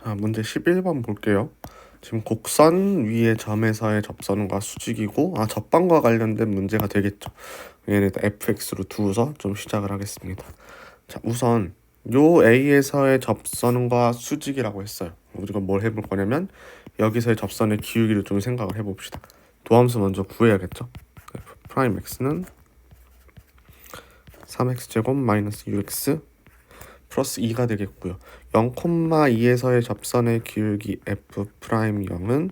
자, 문제 11번 볼게요. 지금 곡선 위의 점에서의 접선과 수직이고 접방과 관련된 문제가 되겠죠. 얘는 fx로 두어서 좀 시작을 하겠습니다. 자, 우선 요 A에서의 접선과 수직이라고 했어요. 우리가 뭘 해볼 거냐면 여기서의 접선의 기울기를 좀 생각을 해봅시다. 도함수 먼저 구해야겠죠. f 프라임 x는 3x제곱 마이너스 6x 플러스 2가 되겠고요. 0,2에서의 접선의 기울기 f'0은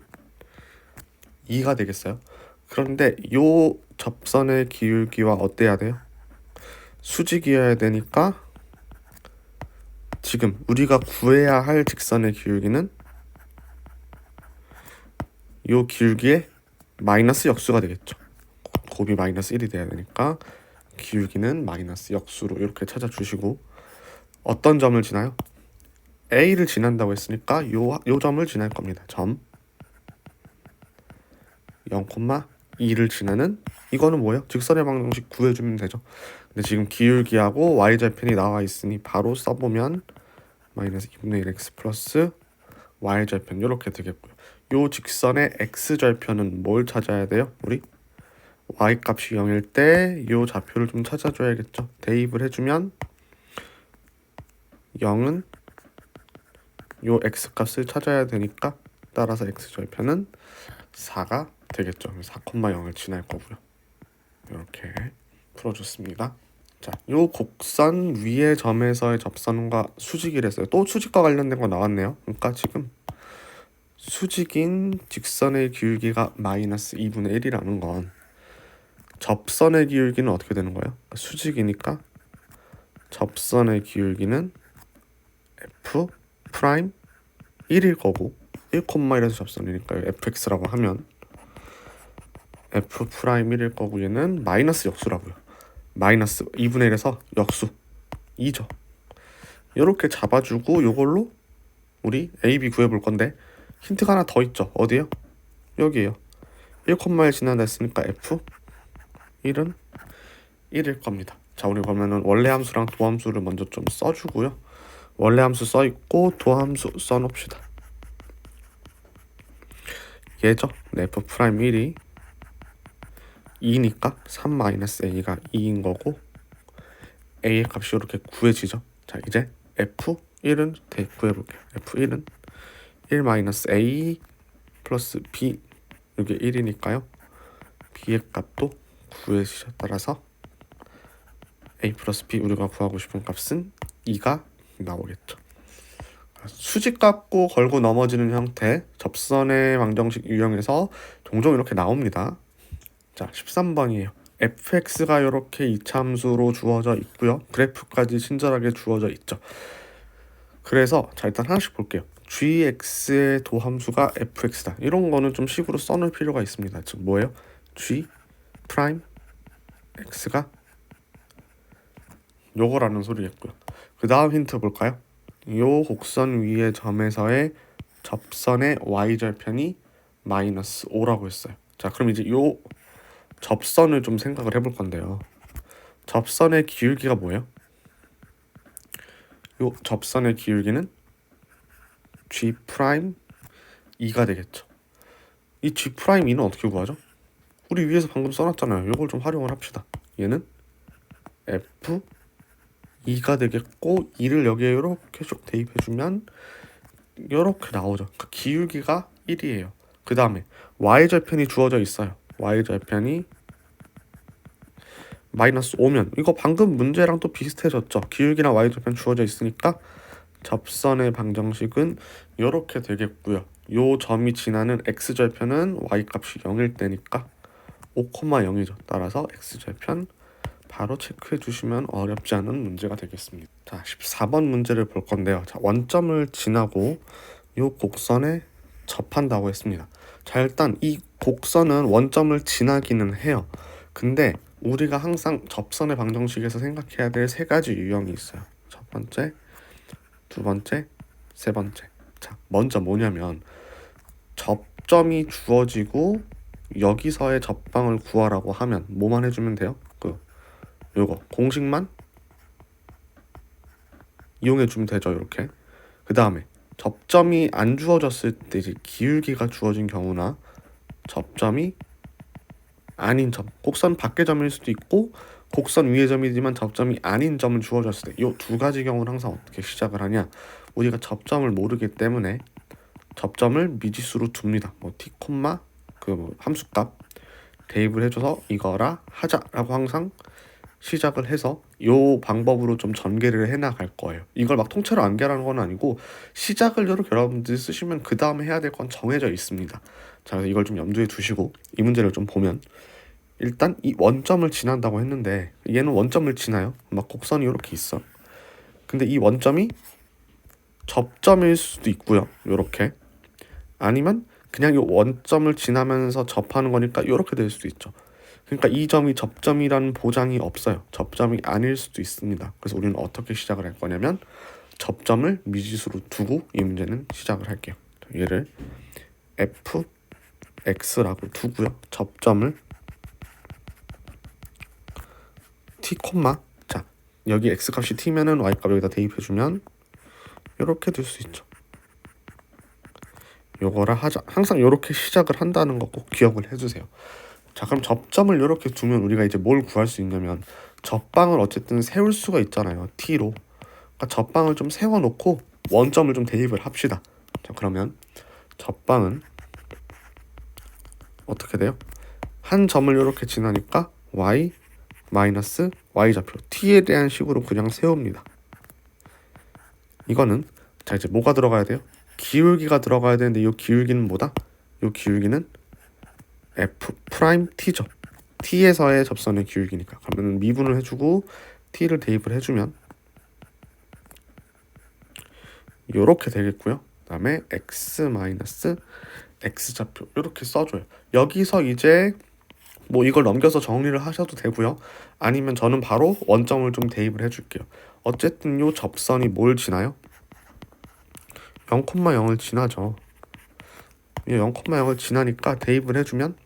2가 되겠어요. 그런데 요 접선의 기울기와 어때야 돼요? 수직이어야 되니까 지금 우리가 구해야 할 직선의 기울기는 요 기울기의 마이너스 역수가 되겠죠. 곱이 마이너스 1이 돼야 되니까 기울기는 마이너스 역수로 이렇게 찾아주시고, 어떤 점을 지나요? A를 지난다고 했으니까 요 점을 지날 겁니다. 점 0,2를 지나는, 이거는 뭐예요? 직선의 방정식 구해주면 되죠. 근데 지금 기울기하고 y절편이 나와 있으니 바로 써보면 마이너스 2분의 1x 플러스 y절편 이렇게 되겠고요. 요 직선의 x절편은 뭘 찾아야 돼요? 우리 y값이 0일 때 요 좌표를 좀 찾아줘야겠죠. 대입을 해주면 0은 요 x값을 찾아야 되니까 따라서 x절편은 4가 되겠죠. 4,0을 지날 거고요. 이렇게 풀어줬습니다. 자, 요 곡선 위의 점에서의 접선과 수직이랬어요. 또 수직과 관련된 거 나왔네요. 그러니까 지금 수직인 직선의 기울기가 마이너스 2분의 1이라는 건 접선의 기울기는 어떻게 되는 거예요? 수직이니까 접선의 기울기는 f 프라임 1일 거고 1,1에서 접선이니까 fx라고 하면 f 프라임 1일 거고 얘는 마이너스 역수라고요. 마이너스 2분의 1에서 역수 2죠. 이렇게 잡아주고 요걸로 우리 a, b 구해볼 건데 힌트가 하나 더 있죠. 어디요? 여기에요. 1,1 지나다 했으니까 f 1은 1일 겁니다. 자, 우리 그러면은 원래 함수랑 도함수를 먼저 좀 써주고요. 원래 함수 써있고 도함수 써놓읍시다. 얘죠. f 프라임 1이 2니까 3-a가 2인 거고 a의 값이 이렇게 구해지죠. 자, 이제 f1은 구해볼게요. f1은 1-a 플러스 b, 이게 1이니까요. b의 값도 구해지죠. 따라서 a 플러스 b, 우리가 구하고 싶은 값은 2가 나오겠죠. 수직 갖고 걸고 넘어지는 형태 접선의 방정식 유형에서 종종 이렇게 나옵니다. 자, 13번이에요. fx가 이렇게 이차함수로 주어져 있고요. 그래프까지 친절하게 주어져 있죠. 그래서 자, 일단 하나씩 볼게요. gx의 도함수가 fx다. 이런 거는 좀 식으로 써놓을 필요가 있습니다. 즉 뭐예요? g 프라임 x가 요거라는 소리겠고요. 그 다음 힌트 볼까요? 요 곡선 위의 점에서의 접선의 y절편이 마이너스 5라고 했어요. 자, 그럼 이제 요 접선을 좀 생각을 해볼 건데요. 접선의 기울기가 뭐예요? 요 접선의 기울기는 g 프라임 2가 되겠죠. 이 g 프라임 2는 어떻게 구하죠? 우리 위에서 방금 써놨잖아요. 요걸 좀 활용을 합시다. 얘는 f 2가 되겠고 2를 여기에 이렇게 쭉 대입해주면 이렇게 나오죠. 그 기울기가 1이에요. 그 다음에 y절편이 주어져 있어요. y절편이 마이너스 5면 이거 방금 문제랑 또 비슷해졌죠. 기울기나 y절편 주어져 있으니까 접선의 방정식은 이렇게 되겠고요. 요 점이 지나는 x절편은 y값이 0일 때니까 5,0이죠. 따라서 x절편 바로 체크해 주시면 어렵지 않은 문제가 되겠습니다. 자, 14번 문제를 볼 건데요. 자, 원점을 지나고 요 곡선에 접한다고 했습니다. 자, 일단 이 곡선은 원점을 지나기는 해요. 근데 우리가 항상 접선의 방정식에서 생각해야 될 세 가지 유형이 있어요. 첫 번째, 두 번째, 세 번째. 자, 먼저 뭐냐면 접점이 주어지고 여기서의 접방을 구하라고 하면 뭐만 해주면 돼요? 요거 공식만 이용해 주면 되죠. 이렇게. 그 다음에 접점이 안 주어졌을 때 이제 기울기가 주어진 경우나 접점이 아닌 점, 곡선 밖의 점일 수도 있고 곡선 위의 점이지만 접점이 아닌 점을 주어졌을 때 이 두 가지 경우는 항상 어떻게 시작을 하냐, 우리가 접점을 모르기 때문에 접점을 미지수로 둡니다. 뭐 t, 그 함수값 대입을 해줘서 이거라 하자라고 항상 시작을 해서 요 방법으로 좀 전개를 해나갈 거예요. 이걸 막 통째로 암기하라는 건 아니고 시작을 이렇게 여러분들이 쓰시면 그 다음에 해야 될 건 정해져 있습니다. 자, 그래서 이걸 좀 염두에 두시고 이 문제를 좀 보면 일단 이 원점을 지난다고 했는데 얘는 원점을 지나요. 막 곡선이 이렇게 있어. 근데 이 원점이 접점일 수도 있고요. 요렇게 아니면 그냥 이 원점을 지나면서 접하는 거니까 이렇게 될 수도 있죠. 그러니까 이 점이 접점이라는 보장이 없어요. 접점이 아닐 수도 있습니다. 그래서 우리는 어떻게 시작을 할 거냐면 접점을 미지수로 두고 이 문제는 시작을 할게요. 얘를 fx라고 두고요. 접점을 t, 자 여기 x값이 t면은 y값 여기다 대입해주면 이렇게 될 수 있죠. 요거라 하자. 항상 이렇게 시작을 한다는 거 꼭 기억을 해주세요. 자, 그럼 접점을 이렇게 두면 우리가 이제 뭘 구할 수 있냐면 접방을 어쨌든 세울 수가 있잖아요. t로. 그러니까 접방을 좀 세워놓고 원점을 좀 대입을 합시다. 자, 그러면 접방은 어떻게 돼요? 한 점을 이렇게 지나니까 y 마이너스 y좌표 t에 대한 식으로 그냥 세웁니다. 이거는 자 이제 뭐가 들어가야 돼요? 기울기가 들어가야 되는데 이 기울기는 뭐다? 이 기울기는 f 프라임 t죠. t에서의 접선의 기울기니까. 그러면 미분을 해주고 t를 대입을 해주면 이렇게 되겠고요. 그다음에 x 마이너스 x좌표 이렇게 써줘요. 여기서 이제 뭐 이걸 넘겨서 정리를 하셔도 되고요. 아니면 저는 바로 원점을 좀 대입을 해줄게요. 어쨌든 요 접선이 뭘 지나요? 0,0을 지나죠. 0,0을 지나니까 대입을 해주면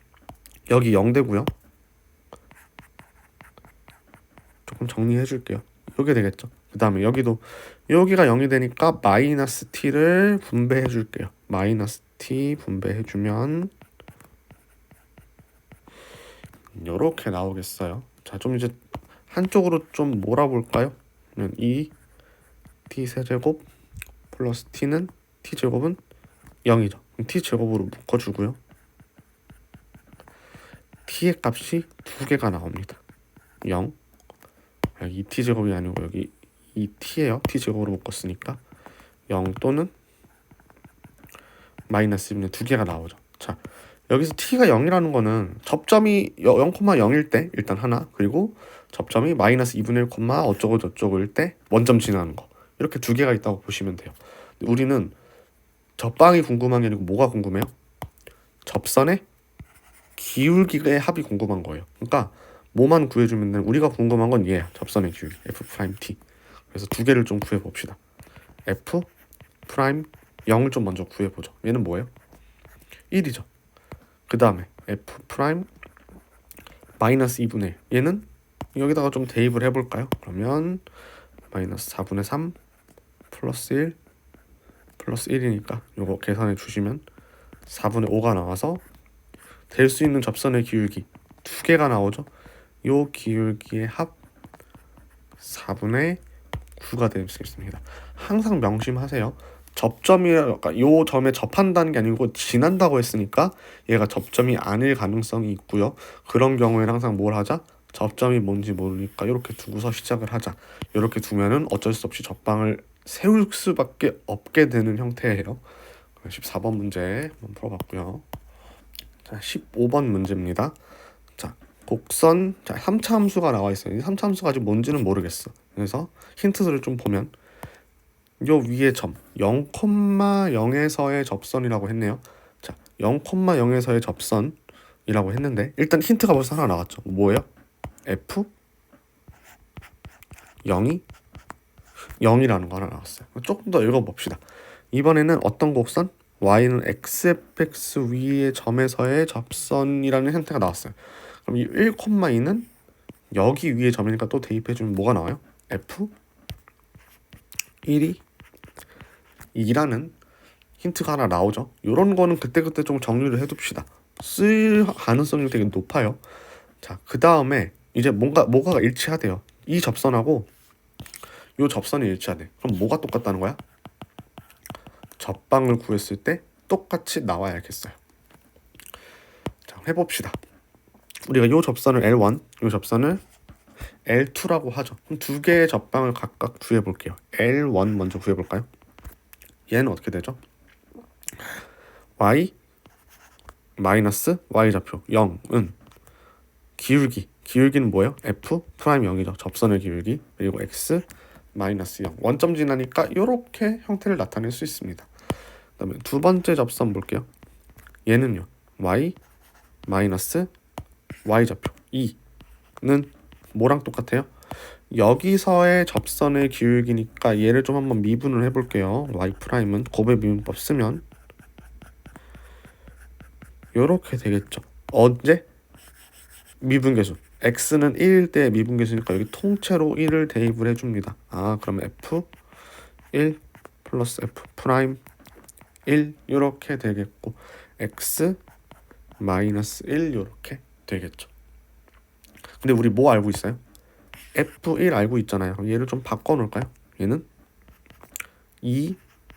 여기 0 되고요. 조금 정리해 줄게요. 이게 되겠죠. 그 다음에 여기도 여기가 0이 되니까 마이너스 t를 분배해 줄게요. 마이너스 t 분배해 주면 이렇게 나오겠어요. 자, 좀 이제 한쪽으로 좀 몰아볼까요? 그러면 이 t 세제곱 플러스 t는 t제곱은 0이죠. t제곱으로 묶어주고요. t의 값이 두 개가 나옵니다. 0 여기 2t제곱이 아니고 여기 2t예요. t제곱으로 묶었으니까 0 또는 마이너스 1은 두 개가 나오죠. 자, 여기서 t가 0이라는 거는 접점이 0,0일 때 일단 하나, 그리고 접점이 마이너스 2분의 1, 어쩌고 저쩌고일 때 원점 지나는 거, 이렇게 두 개가 있다고 보시면 돼요. 우리는 접방이 궁금한 게 아니고 뭐가 궁금해요? 접선의 기울기의 합이 궁금한 거예요. 그러니까 뭐만 구해주면 되는, 우리가 궁금한 건 얘야. 접선의 기울기 f'(t). 그래서 두 개를 좀 구해봅시다. f' 0을 좀 먼저 구해보죠. 얘는 뭐예요? 1이죠. 그 다음에 f' 마이너스 2분의 1. 얘는 여기다가 좀 대입을 해볼까요? 그러면 마이너스 4분의 3 플러스 1 플러스 1이니까 요거 계산해 주시면 4분의 5가 나와서 될 수 있는 접선의 기울기 두 개가 나오죠. 요 기울기의 합 4분의 9가 될 수 있습니다. 항상 명심하세요. 접점이 요 점에 접한다는 게 아니고 지난다고 했으니까 얘가 접점이 아닐 가능성이 있고요. 그런 경우에는 항상 뭘 하자? 접점이 뭔지 모르니까 이렇게 두고서 시작을 하자. 이렇게 두면은 어쩔 수 없이 접방을 세울 수밖에 없게 되는 형태예요. 14번 문제 한번 풀어봤고요. 자, 15번 문제입니다. 자, 곡선, 자, 3차 함수가 나와 있어요. 이 3차 함수가 아직 뭔지는 모르겠어. 그래서 힌트들을 좀 보면 요 위에 점 0,0에서의 접선이라고 했네요. 자, 0,0에서의 접선이라고 했는데 일단 힌트가 벌써 하나 나왔죠. 뭐예요? f 0이 0이라는 거 하나 나왔어요. 조금 더 읽어봅시다. 이번에는 어떤 곡선? y는 xfx 위의 점에서의 접선이라는 형태가 나왔어요. 그럼 이 1,2는 여기 위의 점이니까 또 대입해주면 뭐가 나와요? f 1이 2라는 힌트가 하나 나오죠. 이런 거는 그때그때 좀 정리를 해둡시다. 쓸 가능성이 되게 높아요. 자, 그 다음에 이제 뭐가 일치하대요. 이 접선하고 이 접선이 일치하대. 그럼 뭐가 똑같다는 거야? 접방을 구했을 때 똑같이 나와야겠어요. 자, 해봅시다. 우리가 이 접선을 L1, 이 접선을 L2라고 하죠. 그럼 두 개의 접방을 각각 구해볼게요. L1 먼저 구해볼까요? 얘는 어떻게 되죠? y 마이너스 y좌표 0은 기울기는 뭐예요? f 프라임 0이죠. 접선의 기울기. 그리고 x 마이너스 0 원점 지나니까 이렇게 형태를 나타낼 수 있습니다. 그 다음에 두 번째 접선 볼게요. 얘는요 y 마이너스 y좌표 2는 뭐랑 똑같아요? 여기서의 접선의 기울기니까 얘를 좀 한번 미분을 해볼게요. y 프라임은 곱의 미분법 쓰면 요렇게 되겠죠. 언제? 미분계수 x는 1일 때 미분계수니까 여기 통째로 1을 대입을 해줍니다. 그러면 f1 플러스 f 프라임 1 요렇게 되겠고 x 마이너스 1 요렇게 되겠죠. 근데 우리 뭐 알고 있어요? f1 알고 있잖아요. 그럼 얘를 좀 바꿔놓을까요? 얘는 2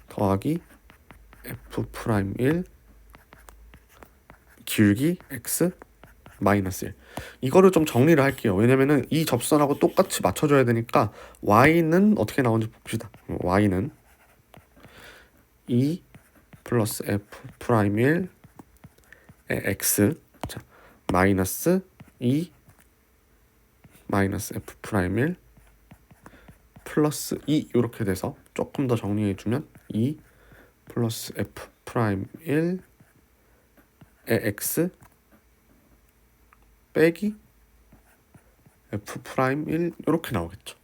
더하기 f 프라임 1 기울기 x 마이너스 1 이거를 좀 정리를 할게요. 왜냐면은 이 접선하고 똑같이 맞춰줘야 되니까 y는 어떻게 나오는지 봅시다. y는 2 플러스 f 프라임 1의 x 자, 마이너스 2 마이너스 f 프라임 1 플러스 2 이렇게 돼서 조금 더 정리해주면 2 플러스 f 프라임 1의 x 빼기 f 프라임 1 이렇게 나오겠죠.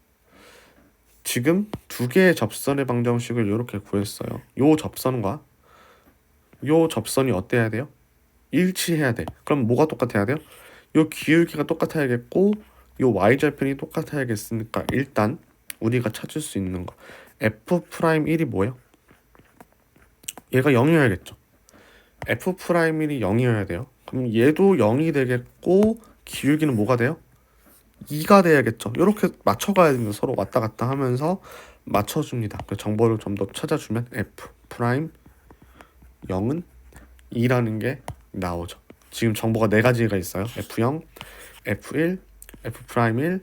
지금 두 개의 접선의 방정식을 이렇게 구했어요. 요 접선과 요 접선이 어때야 돼요? 일치해야 돼. 그럼 뭐가 똑같아야 돼요? 요 기울기가 똑같아야겠고 요 y절편이 똑같아야겠으니까 일단 우리가 찾을 수 있는 거 f 프라임 1이 뭐예요? 얘가 0이어야겠죠. f 프라임 1이 0이어야 돼요. 그럼 얘도 0이 되겠고 기울기는 뭐가 돼요? 2가 돼야겠죠. 이렇게 맞춰가야 됩니다. 서로 왔다 갔다 하면서 맞춰줍니다. 그 정보를 좀 더 찾아주면 f 프라임 0은 2라는 게 나오죠. 지금 정보가 네 가지가 있어요. f0, f1, f 프라임 1,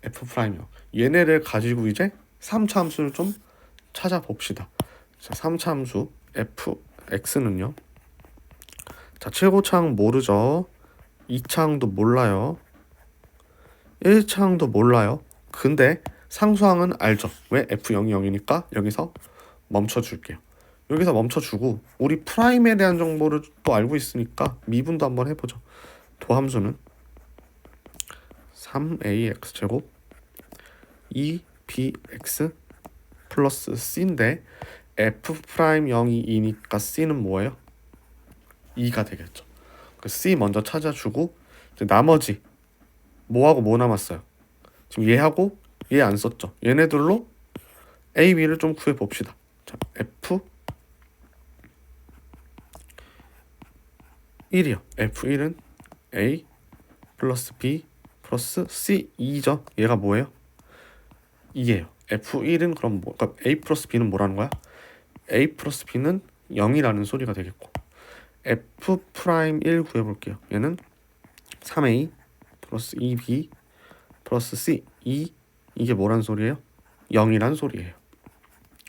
f 프라임 0. 얘네를 가지고 이제 3차 함수를 좀 찾아봅시다. 자, 3차 함수 fx는요. 자, 최고차항 모르죠. 2차항도 몰라요. 1차항도 몰라요. 근데 상수항은 알죠. 왜? f0이 0이니까 여기서 멈춰줄게요. 여기서 멈춰주고 우리 프라임에 대한 정보를 또 알고 있으니까 미분도 한번 해보죠. 도함수는 3ax제곱 2bx 플러스 c인데 f 프라임 0이 2니까 c는 뭐예요? 2가 되겠죠. 그 c 먼저 찾아주고 이제 나머지 뭐하고 뭐 남았어요? 지금 얘하고 얘 안 썼죠. 얘네들로 a, b를 좀 구해봅시다. 자, f 1이요. f1은 a 플러스 b 플러스 c 2죠. 얘가 뭐예요? 2예요. f1은 그럼 뭐, 그러니까 a 플러스 b는 뭐라는 거야? a 플러스 b는 0이라는 소리가 되겠고 f 프라임 1 구해볼게요. 얘는 3a 플러스 2b 플러스 c 2 이게 뭐란 소리예요? 0이란 소리예요.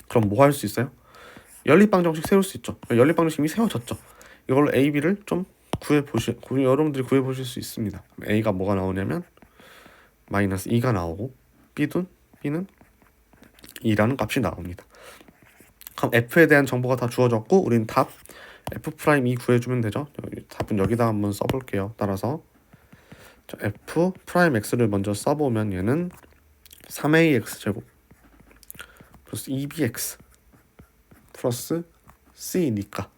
그럼 뭐 할 수 있어요? 연립방정식 세울 수 있죠. 연립방정식 이미 세워졌죠. 이걸로 a, b를 좀 여러분들이 구해보실 수 있습니다. a가 뭐가 나오냐면 마이너스 2가 나오고 b는 2라는 값이 나옵니다. 그럼 f에 대한 정보가 다 주어졌고 우린 답 f 프라임 2 구해주면 되죠. 답은 여기다 한번 써볼게요. 따라서 자, f 프라임 x를 먼저 써보면 얘는 3ax 제곱 플러스 2bx 플러스 c니까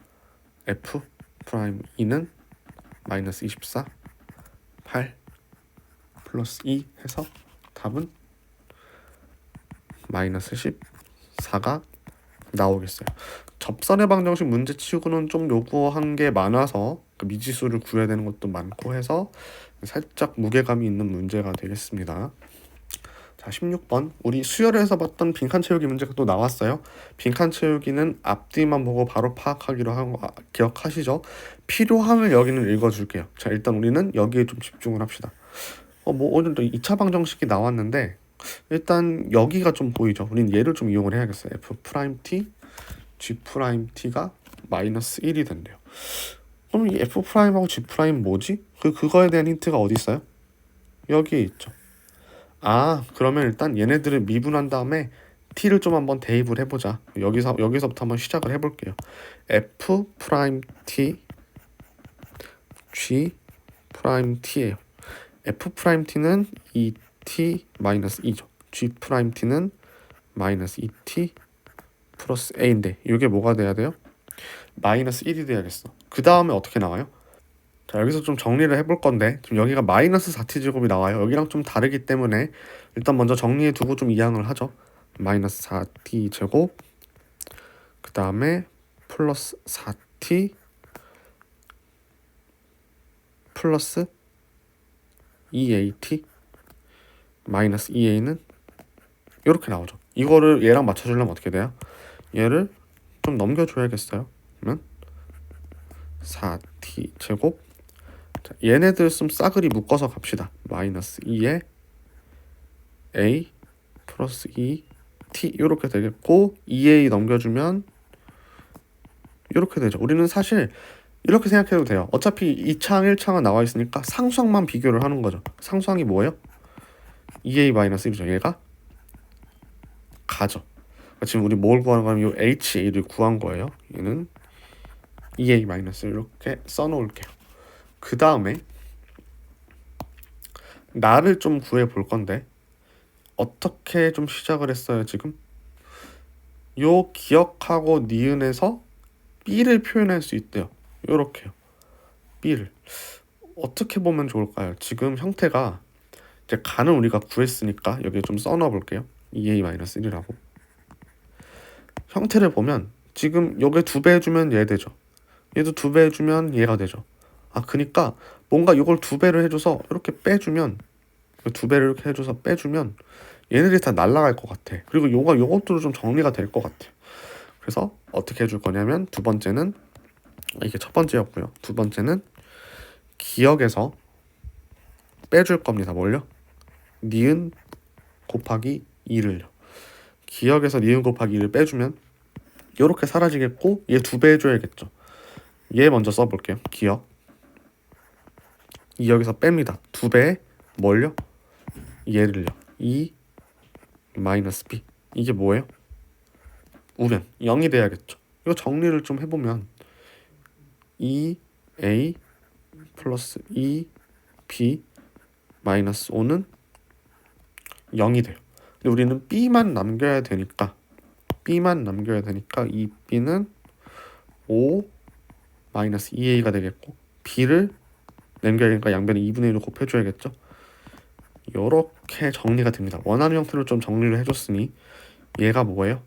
f 프라임 2는 마이너스 24 8 플러스 2 해서 답은 마이너스 14가 나오겠어요. 접선의 방정식 문제치고는 좀 요구한 게 많아서 그 미지수를 구해야 되는 것도 많고 해서 살짝 무게감이 있는 문제가 되겠습니다. 자, 16번. 우리 수열에서 봤던 빈칸 채우기 문제가 또 나왔어요. 빈칸 채우기는 앞뒤만 보고 바로 파악하기로 한 거 기억하시죠? 필요함을 여기는 읽어줄게요. 자, 일단 우리는 여기에 좀 집중을 합시다. 오늘도 2차 방정식이 나왔는데 일단 여기가 좀 보이죠. 우리는 얘를 좀 이용을 해야겠어요. F't, G't가 마이너스 1이 된대요. 그럼 이 F'하고 G' 뭐지? 그거에 대한 힌트가 어디 있어요? 여기에 있죠. 그러면 일단 얘네들을 미분한 다음에 t를 좀 한번 대입을 해보자. 여기서부터 한번 시작을 해볼게요. F't, G't예요. F't는 2t-2죠. G't는 마이너스 2t 플러스 a인데 이게 뭐가 돼야 돼요? 마이너스 1이 돼야겠어. 그 다음에 어떻게 나와요? 자, 여기서 좀 정리를 해볼 건데 지금 여기가 마이너스 4t 제곱이 나와요. 여기랑 좀 다르기 때문에 일단 먼저 정리해 두고 좀 이항을 하죠. 마이너스 4t 제곱 그 다음에 플러스 4t 플러스 2at 마이너스 2a는 이렇게 나오죠. 이거를 얘랑 맞춰주려면 어떻게 돼요? 얘를 좀 넘겨줘야겠어요. 그러면 4t 제곱 자, 얘네들 좀 싸그리 묶어서 갑시다. 마이너스 2에 a 플러스 2t 이렇게 되겠고 2a 넘겨주면 이렇게 되죠. 우리는 사실 이렇게 생각해도 돼요. 어차피 2창 1창은 나와 있으니까 상수항만 비교를 하는 거죠. 상수항이 뭐예요? 2a 마이너스 1이죠. 얘가 가죠. 지금 우리 뭘 구하는 거냐면 이 HA를 구한 거예요. 얘는 2a 마이너스 이렇게 써놓을게요. 그 다음에 나를 좀 구해 볼 건데 어떻게 좀 시작을 했어요 지금? 요 기억하고 니은에서 b를 표현할 수 있대요. 요렇게요. b를 어떻게 보면 좋을까요? 지금 형태가 이제 가는 우리가 구했으니까 여기에 좀 써놔 볼게요. 2a-1이라고 형태를 보면 지금 요게 2배 해주면 얘 되죠. 얘도 2배 해주면 얘가 되죠. 그니까 뭔가 이걸 2배를 해줘서 이렇게 빼주면 2배를 이렇게 해줘서 빼주면 얘네들이 다 날아갈 것 같아. 그리고 요것도 좀 정리가 될 것 같아. 그래서 어떻게 해줄 거냐면 두 번째는 이게 첫 번째였고요. 두 번째는 기억에서 빼줄 겁니다. 뭘요? 니은 곱하기 2를요. 기억에서 니은 곱하기 2를 빼주면 이렇게 사라지겠고 얘 2배 해줘야겠죠. 얘 먼저 써볼게요. 기억 여기서 뺍니다. 2배 뭘요? 얘를요. 2 마이너스 b 이게 뭐예요? 우변 0이 돼야겠죠. 이거 정리를 좀 해보면 2a 플러스 2b 마이너스 5는 0이 돼요. 근데 우리는 b만 남겨야 되니까 이 b는 5 마이너스 2a가 되겠고 b를 남겨야 되니까 양변에 2분의 1을 곱해줘야겠죠. 요렇게 정리가 됩니다. 원하는 형태로 좀 정리를 해줬으니 얘가 뭐예요?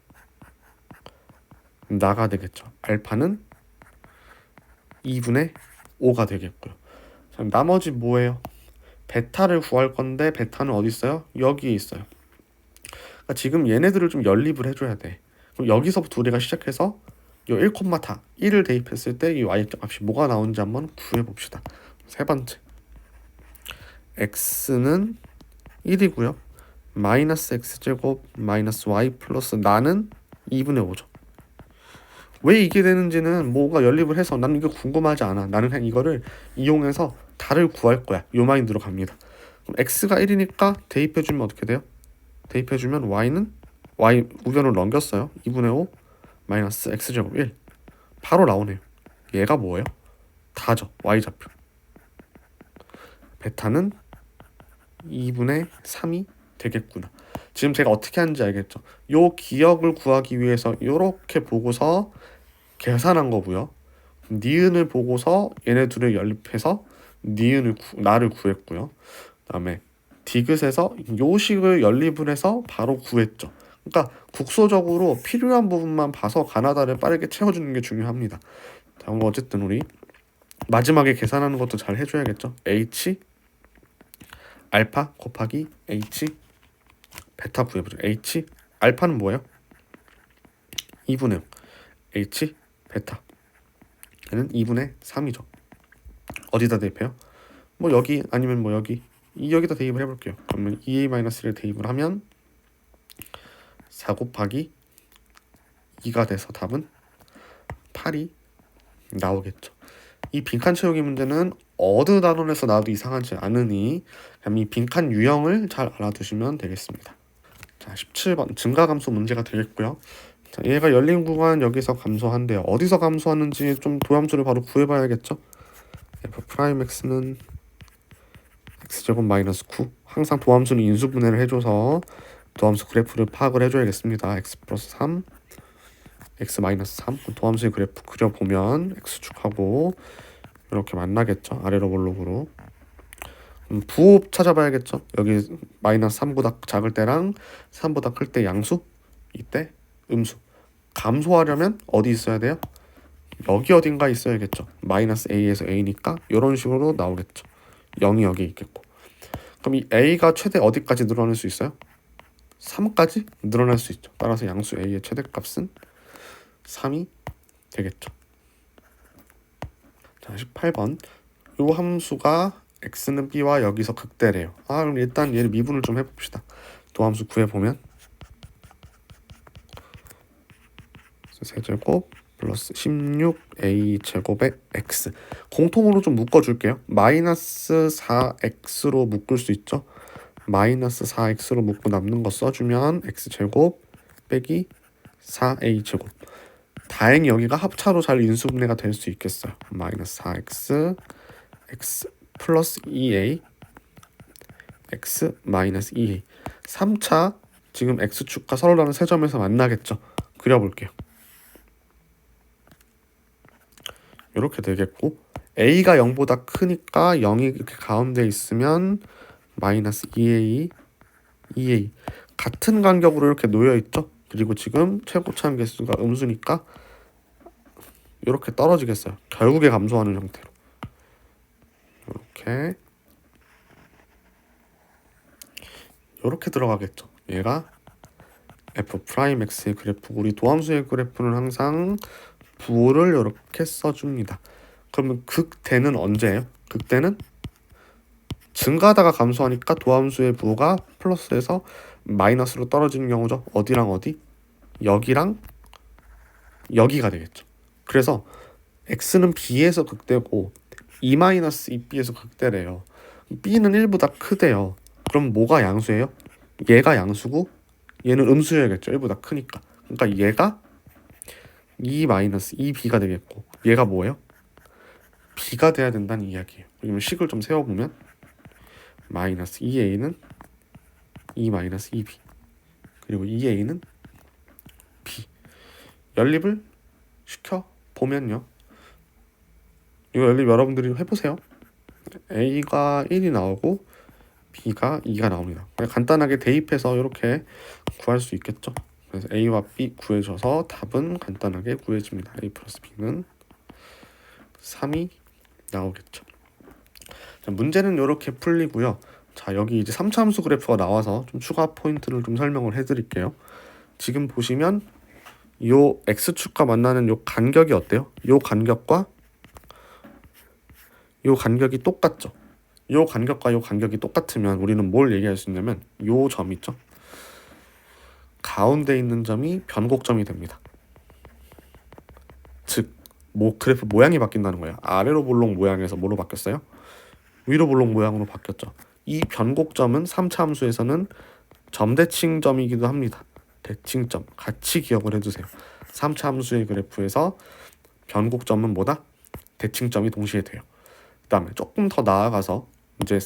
나가 되겠죠. 알파는 2분의 5가 되겠고요. 자, 나머지 뭐예요? 베타를 구할 건데 베타는 어디 있어요? 여기에 있어요. 그러니까 지금 얘네들을 좀 연립을 해줘야 돼. 그럼 여기서부터 우리가 시작해서 요 1를 대입했을 때 이 y 값이 뭐가 나오는지 한번 구해봅시다. 세 번째 x는 1이고요. 마이너스 x제곱 마이너스 y 플러스 나는 2분의 5죠. 왜 이게 되는지는 뭐가 연립을 해서 나는 이거 궁금하지 않아. 나는 그냥 이거를 이용해서 다를 구할 거야. 요 마인드로 갑니다. 그럼 x가 1이니까 대입해주면 어떻게 돼요? 대입해주면 y는 y 우변으로 넘겼어요. 2분의 5 마이너스 x제곱 1 바로 나오네요. 얘가 뭐예요? 다죠. y좌표. 베타는 2분의 3이 되겠구나. 지금 제가 어떻게 하는지 알겠죠? 요 기억을 구하기 위해서 이렇게 보고서 계산한 거고요. 니은을 보고서 얘네 둘을 연립해서 나를 구했고요. 그다음에 디귿에서 요 식을 연립을 해서 바로 구했죠. 그러니까 국소적으로 필요한 부분만 봐서 가나다를 빠르게 채워주는 게 중요합니다. 자, 그럼 어쨌든 우리 마지막에 계산하는 것도 잘 해줘야겠죠. h 알파 곱하기 h 베타 구해보죠. h 알파는 뭐예요? 2분의 0 h 베타 얘는 2분의 3이죠. 어디다 대입해요? 뭐 여기 아니면 뭐 여기다 대입을 해볼게요. 그러면 2a-1을 대입을 하면 4 곱하기 2가 돼서 답은 8이 나오겠죠. 이 빈칸 채우기 문제는 어느 단원에서 나와도 이상하지 않으니 그럼 이 빈칸 유형을 잘 알아두시면 되겠습니다. 자, 17번 증가감소 문제가 되겠고요. 자, 얘가 열린 구간 여기서 감소한대요. 어디서 감소하는지 좀 도함수를 바로 구해봐야겠죠. f'x는 x제곱 마이너스 9 항상 도함수는 인수분해를 해줘서 도함수 그래프를 파악을 해줘야겠습니다. x 플러스 3 x 마이너스 3 도함수의 그래프 그려보면 x축하고 이렇게 만나겠죠. 아래로 볼록으로 부호 찾아봐야겠죠. 여기 마이너스 3보다 작을 때랑 3보다 클 때 양수, 이때 음수. 감소하려면 어디 있어야 돼요? 여기 어딘가 있어야겠죠. 마이너스 a에서 a니까 이런 식으로 나오겠죠. 0이 여기 있겠고. 그럼 이 a가 최대 어디까지 늘어날 수 있어요? 3까지 늘어날 수 있죠. 따라서 양수 a의 최대값은 3이 되겠죠. 자, 18번 요 함수가 x는 b와 여기서 극대래요. 그럼 일단 얘를 미분을 좀 해봅시다. 도함수 구해보면 세제곱 플러스 16a 제곱의 x 공통으로 좀 묶어줄게요. 마이너스 4x로 묶을 수 있죠. 마이너스 4x로 묶고 남는 거 써주면 x제곱 빼기 4a 제곱. 다행히 여기가 합차로 잘 인수분해가 될 수 있겠어요. 마이너스 4x x 플러스 2a x 마이너스 2a 3차 지금 x축과 서로 다른 세 점에서 만나겠죠. 그려볼게요. 이렇게 되겠고 a가 0보다 크니까 0이 이렇게 가운데 있으면 마이너스 2a 2a 같은 간격으로 이렇게 놓여 있죠. 그리고 지금 최고차함 개수가 음수니까 이렇게 떨어지겠어요. 결국에 감소하는 형태로 이렇게 들어가겠죠. 얘가 f'x의 그래프, 우리 도함수의 그래프는 항상 부호를 이렇게 써줍니다. 그러면 극대는 언제예요? 극대는 증가하다가 감소하니까 도함수의 부호가 플러스에서 마이너스로 떨어지는 경우죠. 어디랑 어디? 여기랑 여기가 되겠죠. 그래서 x는 b에서 극대고 2-2b에서 극대래요. b는 1보다 크대요. 그럼 뭐가 양수예요? 얘가 양수고 얘는 음수여야겠죠. 1보다 크니까. 그러니까 얘가 2-2b가 되겠고 얘가 뭐예요? b가 돼야 된다는 이야기예요. 그러면 식을 좀 세워보면 마이너스 2a는 2-2b 그리고 2a는 b 연립을 시켜보면요. 이거 연립 여러분들이 해보세요. a가 1이 나오고 b가 2가 나옵니다. 간단하게 대입해서 이렇게 구할 수 있겠죠. 그래서 a와 b 구해줘서 답은 간단하게 구해집니다. a 플러스 b는 3이 나오겠죠. 자, 문제는 이렇게 풀리고요. 자, 여기 이제 3차 함수 그래프가 나와서 좀 추가 포인트를 좀 설명을 해드릴게요. 지금 보시면 요 x축과 만나는 요 간격이 어때요? 요 간격과 요 간격이 똑같죠. 요 간격과 요 간격이 똑같으면 우리는 뭘 얘기할 수 있냐면 요 점 있죠. 가운데 있는 점이 변곡점이 됩니다. 즉, 그래프 모양이 바뀐다는 거예요. 아래로 볼록 모양에서 뭐로 바뀌었어요? 위로 볼록 모양으로 바뀌었죠. 이 변곡점은 3차 함수에서는 점대칭점이기도 합니다. 대칭점 같이 기억을 해두세요. 3차 함수의 그래프에서 변곡점은 뭐다? 대칭점이 동시에 돼요. 그 다음에 조금 더 나아가서 이제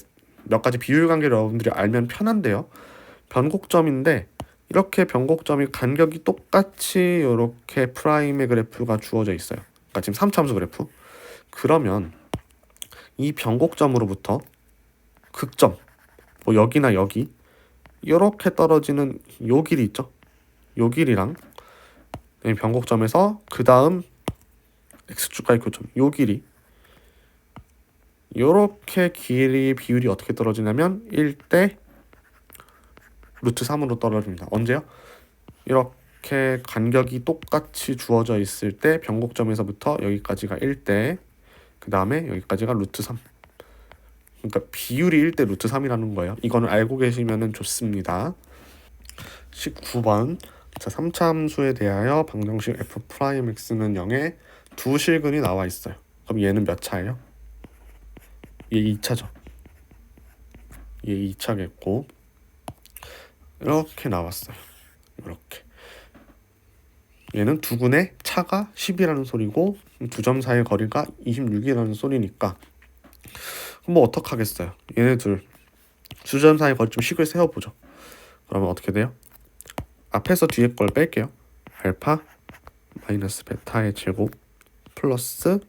몇 가지 비율 관계를 여러분들이 알면 편한데요. 변곡점인데 이렇게 변곡점이 간격이 똑같이 이렇게 프라임의 그래프가 주어져 있어요. 그러니까 지금 3차 함수 그래프. 그러면 이 변곡점으로부터 극점, 뭐 여기나 여기 이렇게 떨어지는 요 길이 있죠. 요 길이랑 변곡점에서 그 다음 x축과의 교점 요 길이 요렇게 길이 비율이 어떻게 떨어지냐면 1대 루트 3으로 떨어집니다. 언제요? 이렇게 간격이 똑같이 주어져 있을 때 변곡점에서부터 여기까지가 1대 그 다음에 여기까지가 루트 3. 그러니까 비율이 1대 루트 3이라는 거예요. 이거는 알고 계시면 좋습니다. 19번 자 3차 함수에 대하여 방정식 f'x는 0에 두 실근이 나와 있어요. 그럼 얘는 몇 차예요? 얘 2차죠. 얘 2차겠고 이렇게 나왔어요. 이렇게 얘는 두근의 차가 10이라는 소리고 두 점 사이의 거리가 26이라는 소리니까 뭐 어떡하겠어요. 얘네 둘 두 점 사이의 거리 좀 식을 세워보죠. 그러면 어떻게 돼요? 앞에서 뒤에 걸 뺄게요. 알파 마이너스 베타의 제곱 플러스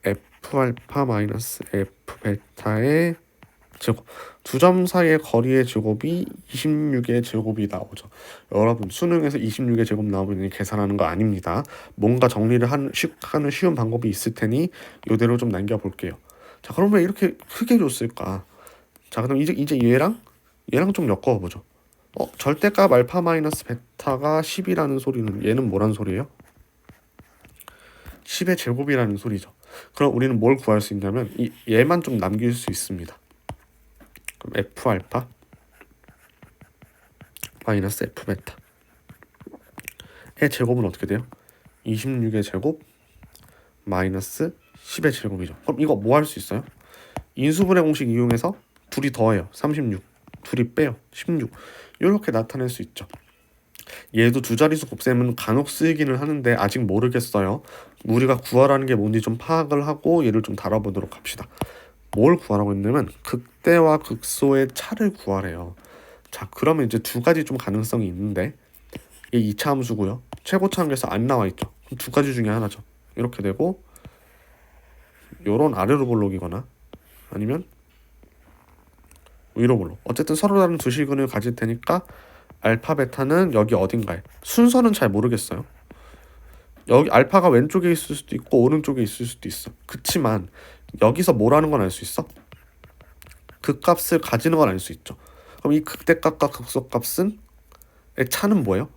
f 알파 마이너스 f 베타의 제곱 두 점 사이의 거리의 제곱이 26의 제곱이 나오죠. 여러분 수능에서 26의 제곱 나오면 계산하는 거 아닙니다. 뭔가 정리를 하는 쉬운 방법이 있을 테니 이대로 좀 남겨볼게요. 자 그러면 왜 이렇게 크게 줬을까? 자 그럼 이제 얘랑 좀 엮어보죠. 절대값 알파 마이너스 베타가 10이라는 소리는 얘는 뭐란 소리예요? 10의 제곱이라는 소리죠. 그럼 우리는 뭘 구할 수 있냐면 얘만 좀 남길 수 있습니다. 그럼 f 알파 마이너스 f 베타의 제곱은 어떻게 돼요? 26의 제곱 마이너스 10의 제곱이죠. 그럼 이거 뭐 할 수 있어요? 인수분해 공식 이용해서 둘이 더해요. 36 둘이 빼요. 16 이렇게 나타낼 수 있죠. 얘도 두 자릿수 곱셈은 간혹 쓰이기는 하는데 아직 모르겠어요. 우리가 구하라는 게 뭔지 좀 파악을 하고 얘를 좀 다뤄보도록 합시다. 뭘 구하라고 했냐면 극대와 극소의 차를 구하래요. 자 그러면 이제 두 가지 좀 가능성이 있는데 이게 2차 함수고요. 최고차 한계에서 안 나와 있죠. 그럼 두 가지 중에 하나죠. 이렇게 되고 요런 아래로 볼록이거나 아니면 위로 볼록 어쨌든 서로 다른 두 실근을 가질 테니까 알파 베타는 여기 어딘가에 순서는 잘 모르겠어요. 여기 알파가 왼쪽에 있을 수도 있고 오른쪽에 있을 수도 있어. 그치만 여기서 뭐라는 건 알 수 있어? 극값을 가지는 건 알 수 있죠. 그럼 이 극대값과 극소값은 차는 뭐예요?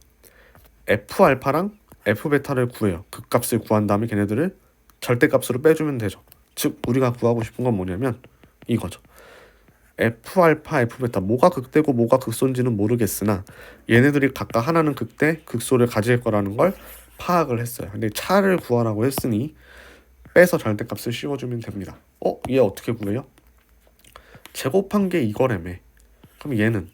f 알파랑 f 베타를 구해요. 극값을 구한 다음에 걔네들을 절대값으로 빼주면 되죠. 즉 우리가 구하고 싶은 건 뭐냐면 이거죠. f 알파 f 베타 뭐가 극대고 뭐가 극소인지는 모르겠으나 얘네들이 각각 하나는 극대 극소를 가질 거라는 걸 파악을 했어요. 근데 차를 구하라고 했으니 빼서 절대값을 씌워주면 됩니다. 얘 어떻게 구해요? 제곱한 게 이거라며. 그럼 얘는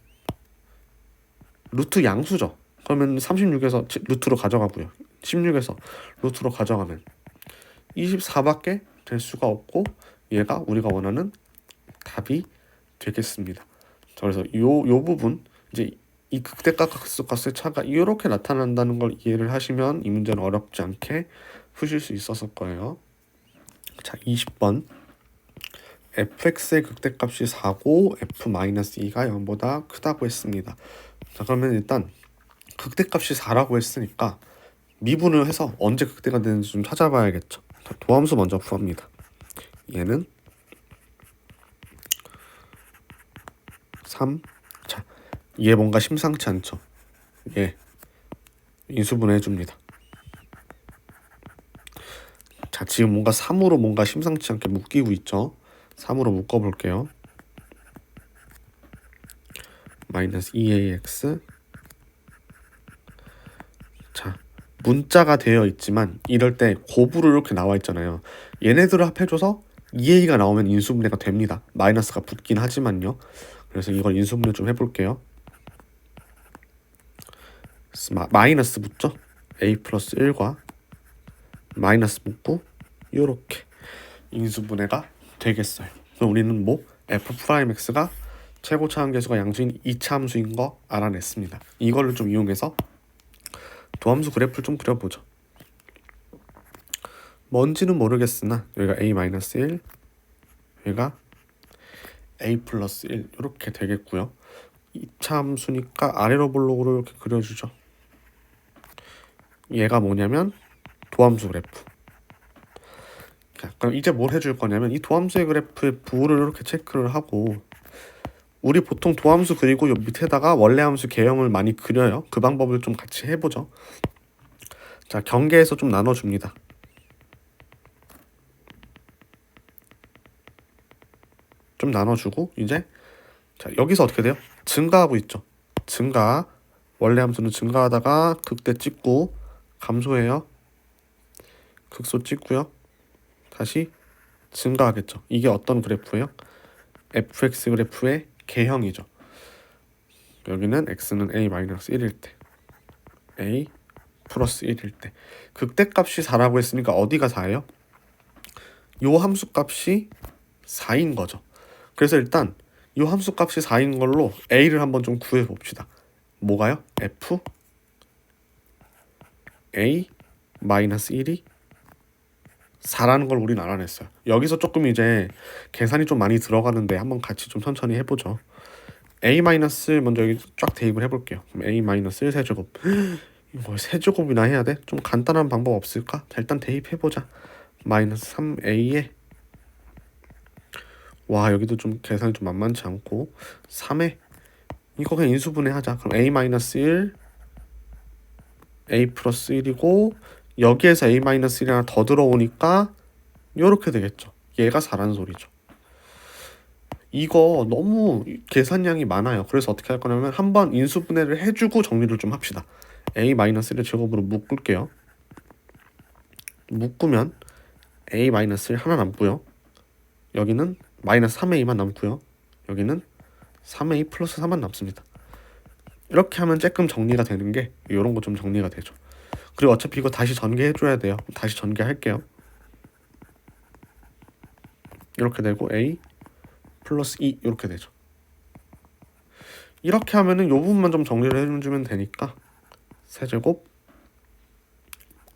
루트 양수죠. 그러면 36에서 루트로 가져가고요. 16에서 루트로 가져가면 24밖에 될 수가 없고 얘가 우리가 원하는 답이 되겠습니다. 그래서 요 부분 이제 이 극대값과 극소값의 차가 이렇게 나타난다는 걸 이해를 하시면 이 문제는 어렵지 않게 푸실 수 있었을 거예요. 자 20번 fx의 극대값이 4고 f-2가 0보다 크다고 했습니다. 자 그러면 일단 극대값이 4라고 했으니까 미분을 해서 언제 극대가 되는지 좀 찾아봐야겠죠. 자, 도함수 먼저 구합니다. 얘는 3. 자, 얘 뭔가 심상치 않죠. 얘 인수분해 해줍니다. 자, 지금 뭔가 3으로 뭔가 심상치 않게 묶이고 있죠. 3으로 묶어볼게요. 마이너스 2ax. 자, 문자가 되어 있지만 이럴 때 곱으로 이렇게 나와 있잖아요. 얘네들을 합해줘서 2a가 나오면 인수분해가 됩니다. 마이너스가 붙긴 하지만요. 그래서 이걸 인수분해 좀 해볼게요. 마이너스 붙죠? a 플러스 1과 마이너스 붙고 요렇게 인수분해가 되겠어요. 그럼 우리는 뭐 f'(x가) 최고차 함계수가 양수인 2차 함수인 거 알아냈습니다. 이거를 좀 이용해서 도함수 그래프를 좀 그려보죠. 뭔지는 모르겠으나 여기가 a-1 여기가 a 플러스 1 이렇게 되겠고요. 2차 함수니까 아래로 볼록으로 이렇게 그려주죠. 얘가 뭐냐면 도함수 그래프. 자, 그럼 이제 뭘 해줄 거냐면 이 도함수의 그래프의 부호를 이렇게 체크를 하고, 우리 보통 도함수 그리고 요 밑에다가 원래 함수 개형을 많이 그려요. 그 방법을 좀 같이 해보죠. 자, 경계에서 좀 나눠줍니다. 좀 나눠주고 이제 자, 여기서 어떻게 돼요? 증가하고 있죠. 증가. 원래 함수는 증가하다가 극대 찍고 감소해요. 극소 찍고요. 다시 증가하겠죠. 이게 어떤 그래프예요? fx 그래프의 개형이죠. 여기는 x는 a-1일 때, a 플러스 1일 때. 극대값이 4라고 했으니까 어디가 4예요? 요 함수값이 4인 거죠. 그래서 일단 요 함수값이 4인 걸로 a를 한번 좀 구해봅시다. 뭐가요? f a 마이너스 1이 4라는 걸 우리는 알아냈어요. 여기서 조금 이제 계산이 좀 많이 들어가는데 한번 같이 좀 천천히 해보죠. a 마이너스 먼저 여기 쫙 대입을 해볼게요. 그럼 a 마이너스 1 세제곱. 이거 세제곱이나 해야 돼? 좀 간단한 방법 없을까? 자, 일단 대입해보자. 마이너스 3a에 와, 여기도 좀 계산이 좀 만만치 않고 3에 이거 그냥 인수분해 하자. 그럼 a 마이너스 1 a 플러스 1이고 여기에서 a 마이너스 1이 하나 더 들어오니까 요렇게 되겠죠. 얘가 4란 소리죠. 이거 너무 계산량이 많아요. 그래서 어떻게 할 거냐면 한번 인수분해를 해주고 정리를 좀 합시다. a-1을 제곱으로 묶을게요. 묶으면 a-1 하나 남고요. 여기는 마이너스 3a만 남고요. 여기는 3a 플러스 4만 남습니다. 이렇게 하면 조금 정리가 되는 게 이런 거 좀 정리가 되죠. 그리고 어차피 이거 다시 전개해줘야 돼요. 다시 전개할게요. 이렇게 되고 a 플러스 2 이렇게 되죠. 이렇게 하면은 요 부분만 좀 정리를 해주면 되니까 세제곱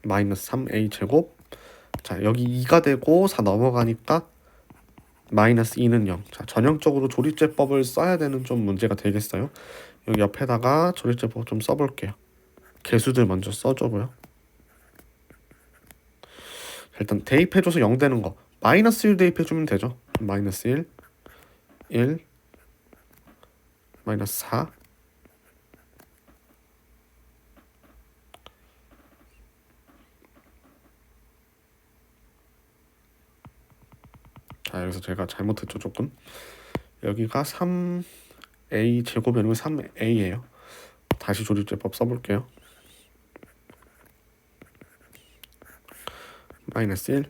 마이너스 3a 제곱. 자, 여기 2가 되고 4 넘어가니까 마이너스 2는 0. 자, 전형적으로 조립제법을 써야 되는 좀 문제가 되겠어요. 여기 옆에다가 조립제법 좀 써볼게요. 개수들 먼저 써줘고요. 일단 대입해줘서 0 되는 거 마이너스 1 대입해주면 되죠. 마이너스 1 1 마이너스 4 자, 여기서 제가 잘못했죠 조금. 여기가 3a 제곱이 아니고 3a예요. 다시 조립제법 써볼게요. 마이너스 1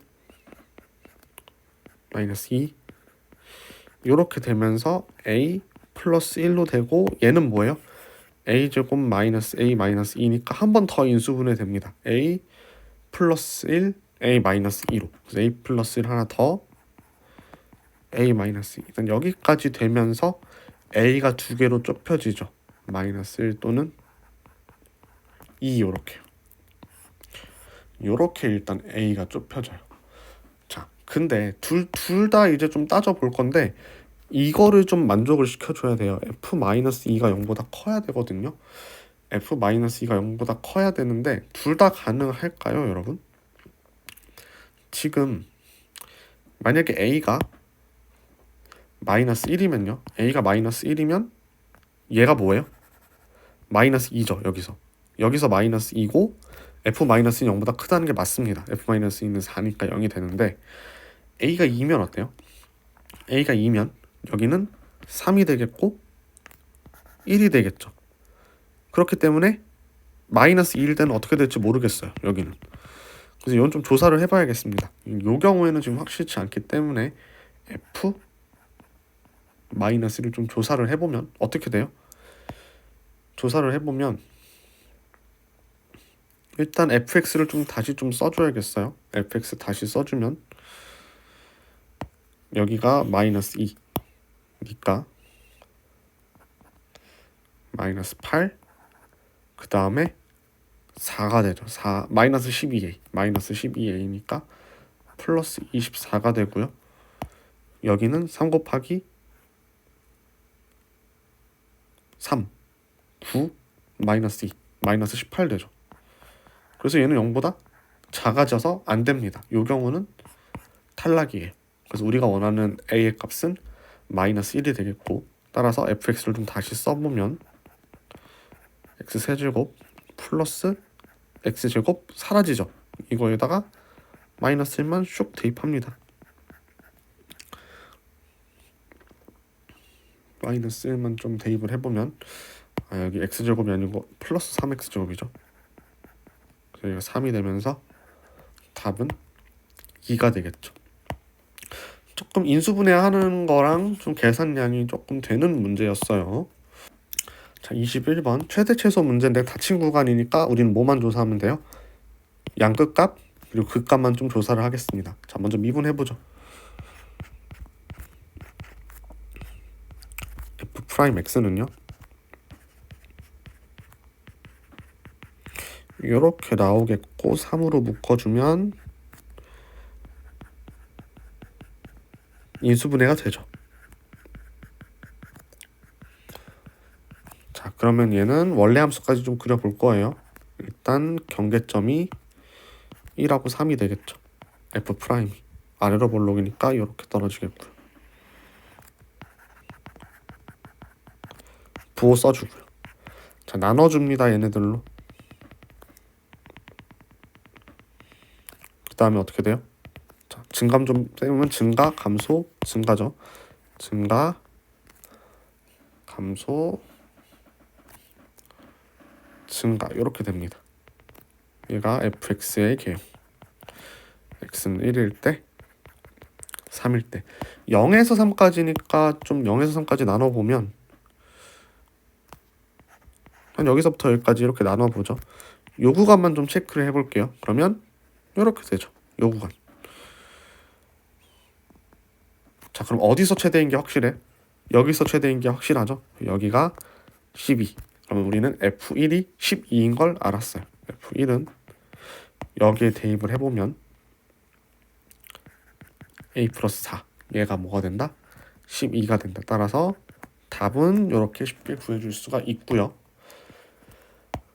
마이너스 2 이렇게 되면서 a 플러스 1로 되고 얘는 뭐예요? a 제곱 마이너스 a 마이너스 2니까 한 번 더 인수분해 됩니다. a 플러스 1 a 마이너스 2로. 그래서 a 플러스 1 하나 더 a 마이너스 2. 일단 여기까지 되면서 a가 두 개로 좁혀지죠. 마이너스 1 또는 2 요렇게요. 요렇게 일단 a가 좁혀져요. 자, 근데 둘 다 이제 좀 따져볼 건데 이거를 좀 만족을 시켜줘야 돼요. f-2가 0보다 커야 되거든요. f-2가 0보다 커야 되는데 둘 다 가능할까요, 여러분? 지금 만약에 a가 마이너스 1이면요. a가 마이너스 1이면 얘가 뭐예요? 마이너스 2죠, 여기서. 여기서 마이너스 2고 f-는 0보다 크다는 게 맞습니다. f-는 4니까 0이 되는데 a가 2면 어때요? a가 2면 여기는 3이 되겠고 1이 되겠죠. 그렇기 때문에 마이너스 2일 때는 어떻게 될지 모르겠어요. 여기는. 그래서 이건 좀 조사를 해봐야겠습니다. 이 경우에는 지금 확실치 않기 때문에 f 마이너스를 좀 조사를 해보면 어떻게 돼요? 조사를 해보면 일단 fx를 좀 다시 좀 써줘야겠어요. fx 다시 써주면 여기가 마이너스 2니까 마이너스 8 그 다음에 4가 되죠. 4 마이너스 12a 마이너스 12a니까 플러스 24가 되고요. 여기는 3 곱하기 3, 9, 마이너스 2, 마이너스 18 되죠. 그래서 얘는 0보다 작아져서 안 됩니다. 이 경우는 탈락이에요. 그래서 우리가 원하는 a의 값은 마이너스 1이 되겠고, 따라서 fx를 좀 다시 써보면 x 세제곱 플러스 x 제곱 사라지죠. 이거에다가 마이너스 1만 슉 대입합니다. 마이너스 1만 좀 대입을 해보면 여기 x제곱이 아니고 플러스 3x제곱이죠. 그래서 이거 3이 되면서 답은 2가 되겠죠. 조금 인수분해하는 거랑 좀 계산량이 조금 되는 문제였어요. 자, 21번 최대 최소 문제인데 닫힌 구간이니까 우리는 뭐만 조사하면 돼요? 양끝값 그리고 극값만 좀 조사를 하겠습니다. 자, 먼저 미분해보죠. f'x는요 이렇게 나오겠고 3으로 묶어주면 인수분해가 되죠. 자, 그러면 얘는 원래 함수까지 좀 그려볼 거예요. 일단 경계점이 1하고 3이 되겠죠. f'이 아래로 볼록이니까 이렇게 떨어지겠고요. 부호 써주고요. 자, 나눠줍니다. 얘네들로. 그 다음에 어떻게 돼요? 자, 증감 좀 빼면 증가, 감소, 증가죠. 증가, 감소, 증가 이렇게 됩니다. 얘가 fx의 개요. x는 1일 때, 3일 때. 0에서 3까지니까 좀 0에서 3까지 나눠보면 한 여기서부터 여기까지 이렇게 나눠보죠. 요 구간만 좀 체크를 해볼게요. 그러면 이렇게 되죠. 요 구간. 자, 그럼 어디서 최대인 게 확실해? 여기서 최대인 게 확실하죠. 여기가 12. 그러면 우리는 f1이 12인 걸 알았어요. f1은 여기에 대입을 해보면 a 플러스 4 얘가 뭐가 된다? 12가 된다. 따라서 답은 이렇게 쉽게 구해줄 수가 있고요.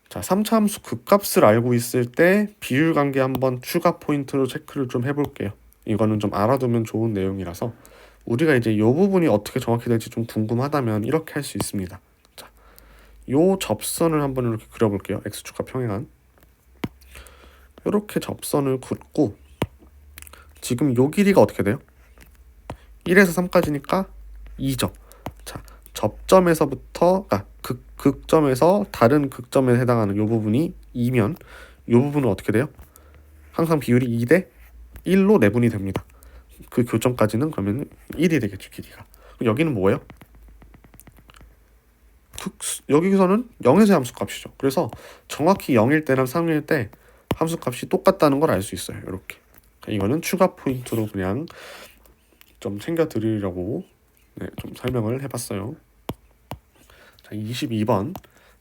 자, 3차 함수 극값을 알고 있을 때 비율 관계 한번 추가 포인트로 체크를 좀 해볼게요. 이거는 좀 알아두면 좋은 내용이라서 우리가 이제 이 부분이 어떻게 정확히 될지 좀 궁금하다면 이렇게 할 수 있습니다. 자, 요 접선을 한번 이렇게 그려볼게요. x축과 평행한 이렇게 접선을 긋고 지금 요 길이가 어떻게 돼요? 1에서 3까지니까 2죠. 자, 접점에서부터 극점에서 다른 극점에 해당하는 요 부분이 2면 요 부분은 어떻게 돼요? 항상 비율이 2대 1로 내분이 됩니다. 그 교점까지는 그러면 1이 되겠죠, 길이가. 여기는 뭐예요? 여기서는 0에서의 함수값이죠. 그래서 정확히 0일 때랑 3일 때 함수값이 똑같다는 걸 알 수 있어요. 이렇게. 이거는 추가 포인트로 그냥 좀 챙겨드리려고 좀 설명을 해봤어요. 자, 22번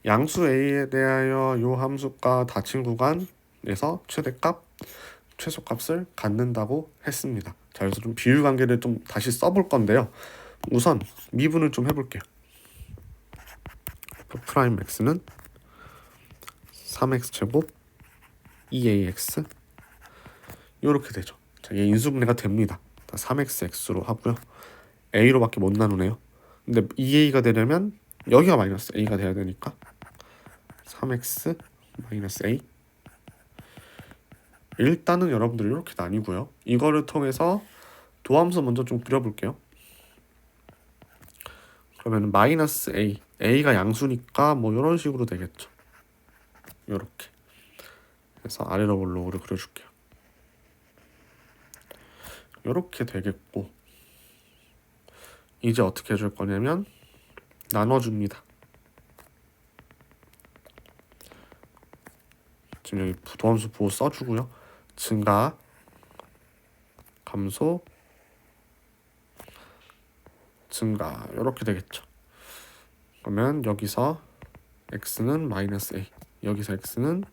양수 a에 대하여 요 함수가 닫힌 구간에서 최대값, 최소값을 갖는다고 했습니다. 자, 그래서 좀 비율 관계를 좀 다시 써볼 건데요. 우선 미분을 좀 해볼게요. f'x는 3x 제곱 2ax 이렇게 되죠. 자, 얘 인수분해가 됩니다. 3xx로 하고요. a로밖에 못 나누네요. 근데 2a가 되려면 여기가 마이너스 a가 돼야 되니까 3x 마이너스 a. 일단은 여러분들 이렇게 나뉘고요. 이거를 통해서 도함수 먼저 좀 그려볼게요. 그러면 마이너스 a, a가 양수니까 뭐 이런 식으로 되겠죠. 이렇게 그래서 아래로 볼록으로 그려줄게요. 이렇게 되겠고 이제 어떻게 해줄 거냐면 나눠줍니다. 지금 여기 도함수 보호 써주고요. 증가, 감소, 증가 이렇게 되겠죠. 그러면 여기서 x는 마이너스 a, 여기서 x는